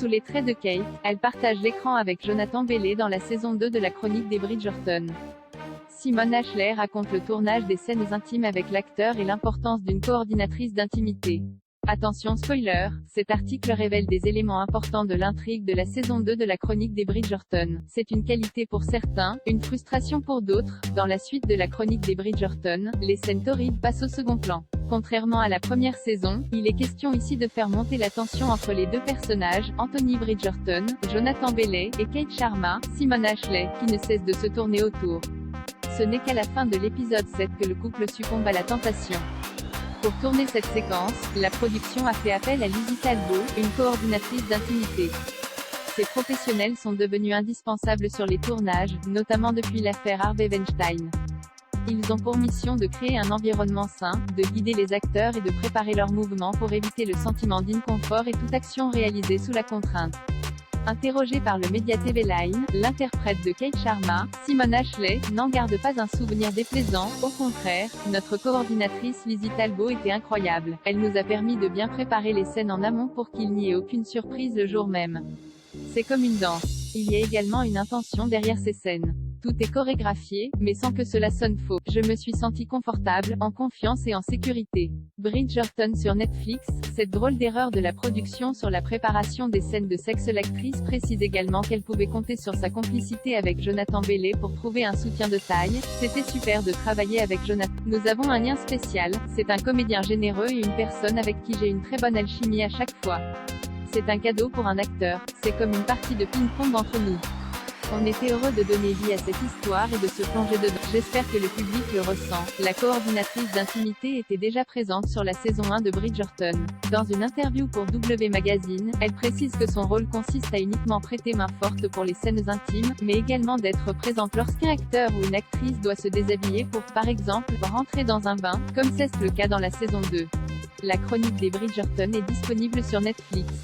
Sous les traits de Kate, elle partage l'écran avec Jonathan Bailey dans la saison 2 de la chronique des Bridgerton. Simone Ashley raconte le tournage des scènes intimes avec l'acteur et l'importance d'une coordinatrice d'intimité. Attention spoiler, cet article révèle des éléments importants de l'intrigue de la saison 2 de la chronique des Bridgerton. C'est une qualité pour certains, une frustration pour d'autres. Dans la suite de la chronique des Bridgerton, les scènes torrides passent au second plan. Contrairement à la première saison, il est question ici de faire monter la tension entre les deux personnages, Anthony Bridgerton, Jonathan Bailey, et Kate Sharma, Simone Ashley, qui ne cesse de se tourner autour. Ce n'est qu'à la fin de l'épisode 7 que le couple succombe à la tentation. Pour tourner cette séquence, la production a fait appel à Lizzie Talbot, une coordinatrice d'intimité. Ces professionnels sont devenus indispensables sur les tournages, notamment depuis l'affaire Harvey Weinstein. Ils ont pour mission de créer un environnement sain, de guider les acteurs et de préparer leurs mouvements pour éviter le sentiment d'inconfort et toute action réalisée sous la contrainte. Interrogée par le média TV Line, l'interprète de Kate Sharma, Simone Ashley, n'en garde pas un souvenir déplaisant. Au contraire, notre coordinatrice Lizzie Talbot était incroyable. Elle nous a permis de bien préparer les scènes en amont pour qu'il n'y ait aucune surprise le jour même. C'est comme une danse. Il y a également une intention derrière ces scènes. Tout est chorégraphié, mais sans que cela sonne faux. Je me suis sentie confortable, en confiance et en sécurité. Bridgerton sur Netflix, cette drôle d'erreur de la production sur la préparation des scènes de sexe. L'actrice précise également qu'elle pouvait compter sur sa complicité avec Jonathan Bailey pour trouver un soutien de taille. C'était super de travailler avec Jonathan. Nous avons un lien spécial, c'est un comédien généreux et une personne avec qui j'ai une très bonne alchimie à chaque fois. C'est un cadeau pour un acteur, c'est comme une partie de ping-pong entre nous. On était heureux de donner vie à cette histoire et de se plonger dedans. J'espère que le public le ressent. La coordinatrice d'intimité était déjà présente sur la saison 1 de Bridgerton. Dans une interview pour W Magazine, elle précise que son rôle consiste à uniquement prêter main forte pour les scènes intimes, mais également d'être présente lorsqu'un acteur ou une actrice doit se déshabiller pour, par exemple, rentrer dans un bain, comme c'est le cas dans la saison 2. La chronique des Bridgerton est disponible sur Netflix.